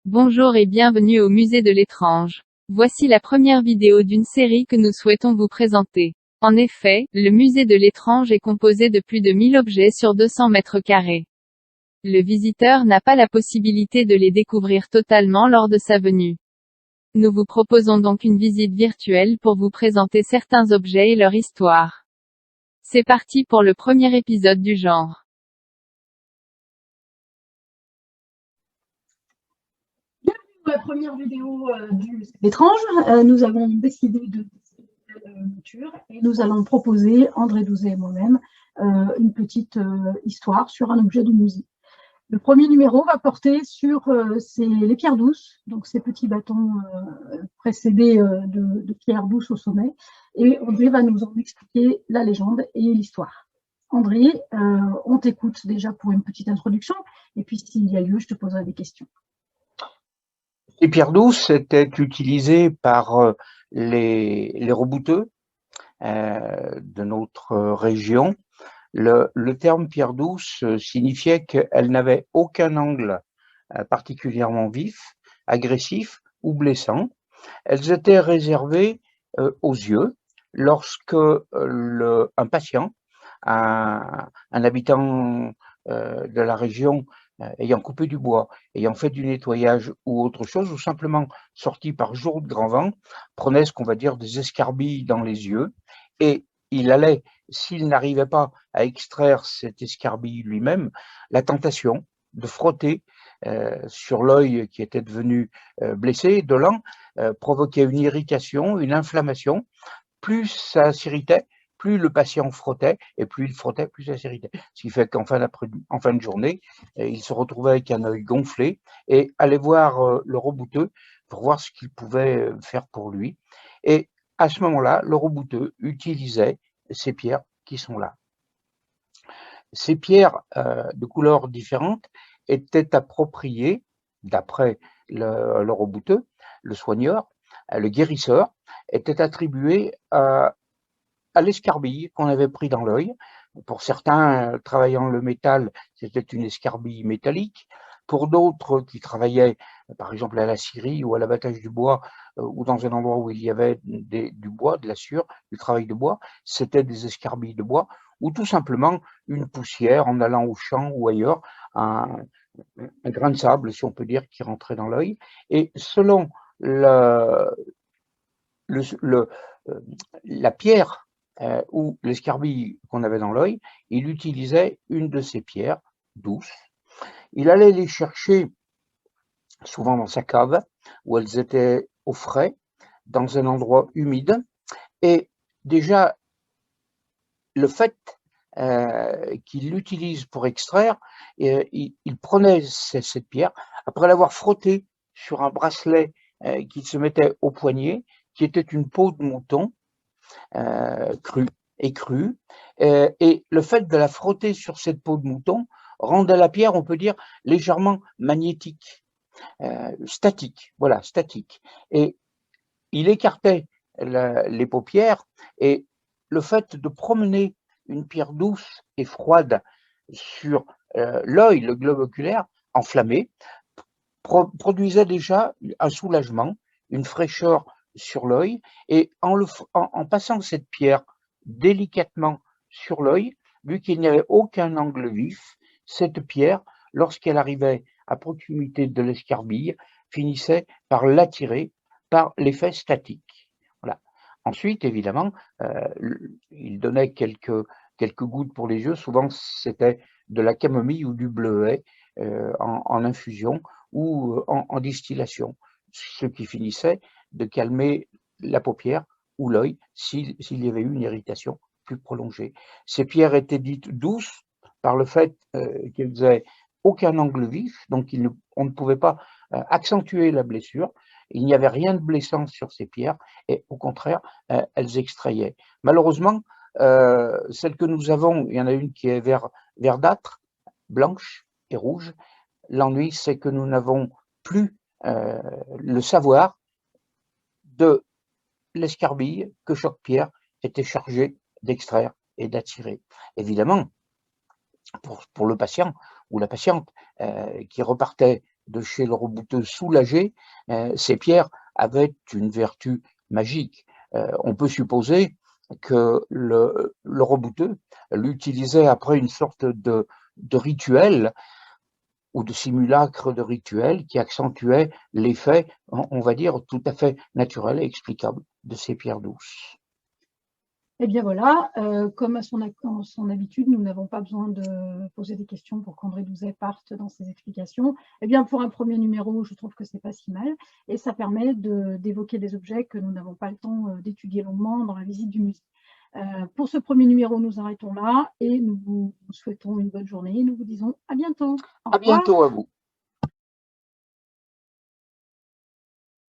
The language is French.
Bonjour et bienvenue au Musée de l'étrange. Voici la première vidéo d'une série que nous souhaitons vous présenter. En effet, le Musée de l'étrange est composé de plus de 1000 objets sur 200 mètres carrés. Le visiteur n'a pas la possibilité de les découvrir totalement lors de sa venue. Nous vous proposons donc une visite virtuelle pour vous présenter certains objets et leur histoire. C'est parti pour le premier épisode du genre. La première vidéo du étrange, nous avons décidé de tester une mouture et nous allons proposer, André Douzet et moi-même, une petite histoire sur un objet du musée. Le premier numéro va porter sur les pierres douces, donc ces petits bâtons précédés de pierres douces au sommet, et André va nous en expliquer la légende et l'histoire. André, on t'écoute déjà pour une petite introduction, et puis s'il y a lieu, je te poserai des questions. Les pierres douces étaient utilisées par les rebouteux de notre région. Le terme pierre douce signifiait qu'elle n'avait aucun angle particulièrement vif, agressif ou blessant. Elles étaient réservées aux yeux lorsque un patient, un habitant de la région ayant coupé du bois, ayant fait du nettoyage ou autre chose, ou simplement sorti par jour de grand vent, prenait ce qu'on va dire des escarbilles dans les yeux, et il allait, s'il n'arrivait pas à extraire cette escarbille lui-même, la tentation de frotter sur l'œil qui était devenu blessé, dolent, provoquait une irritation, une inflammation. Plus ça s'irritait, plus le patient frottait, et plus il frottait, plus ça s'irritait. Ce qui fait qu'en fin de journée, il se retrouvait avec un œil gonflé et allait voir le rebouteux pour voir ce qu'il pouvait faire pour lui. Et à ce moment-là, le rebouteux utilisait ces pierres qui sont là. Ces pierres de couleurs différentes étaient appropriées, d'après le rebouteux, le soigneur, le guérisseur, était attribué à l'escarbille qu'on avait pris dans l'œil. Pour certains travaillant le métal, c'était une escarbille métallique. Pour d'autres qui travaillaient, par exemple, à la scierie ou à l'abattage du bois, ou dans un endroit où il y avait du bois, de la sciure, du travail de bois, c'était des escarbilles de bois, ou tout simplement une poussière en allant au champ ou ailleurs, un grain de sable, si on peut dire, qui rentrait dans l'œil. Et selon la pierre ou l'escarbille qu'on avait dans l'œil, il utilisait une de ces pierres douces. Il allait les chercher souvent dans sa cave, où elles étaient au frais, dans un endroit humide. Et déjà, le fait qu'il l'utilise pour extraire, il prenait cette pierre, après l'avoir frottée sur un bracelet qu'il se mettait au poignet, qui était une peau de mouton crue, et le fait de la frotter sur cette peau de mouton rendait la pierre, on peut dire, légèrement magnétique, statique, voilà, statique. Et il écartait les paupières, et le fait de promener une pierre douce et froide sur l'œil, le globe oculaire, enflammé, produisait déjà un soulagement, une fraîcheur sur l'œil, et en passant cette pierre délicatement sur l'œil, vu qu'il n'y avait aucun angle vif, cette pierre, lorsqu'elle arrivait à proximité de l'escarbille, finissait par l'attirer par l'effet statique. Voilà. Ensuite, évidemment, il donnait quelques gouttes pour les yeux. Souvent, c'était de la camomille ou du bleuet en infusion ou en distillation, ce qui finissait de calmer la paupière ou l'œil s'il y avait eu une irritation plus prolongée. Ces pierres étaient dites douces par le fait qu'elles n'avaient aucun angle vif, donc on ne pouvait pas accentuer la blessure. Il n'y avait rien de blessant sur ces pierres, et au contraire, elles extrayaient. Malheureusement, celle que nous avons, il y en a une qui est verdâtre, blanche et rouge. L'ennui, c'est que nous n'avons plus le savoir de l'escarbille que chaque pierre était chargée d'extraire et d'attirer. Évidemment, pour le patient ou la patiente qui repartait de chez le rebouteux soulagé, ces pierres avaient une vertu magique. On peut supposer que le rebouteux l'utilisait après une sorte de rituel ou de simulacre de rituel qui accentuait l'effet, on va dire, tout à fait naturel et explicable de ces pierres douces. Eh bien voilà, comme à son habitude, nous n'avons pas besoin de poser des questions pour qu'André Douzet parte dans ses explications. Eh bien pour un premier numéro, je trouve que c'est pas si mal et ça permet d'évoquer des objets que nous n'avons pas le temps d'étudier longuement dans la visite du musée. Pour ce premier numéro, nous arrêtons là et nous vous souhaitons une bonne journée. Nous vous disons à bientôt. Au À revoir. bientôt à vous.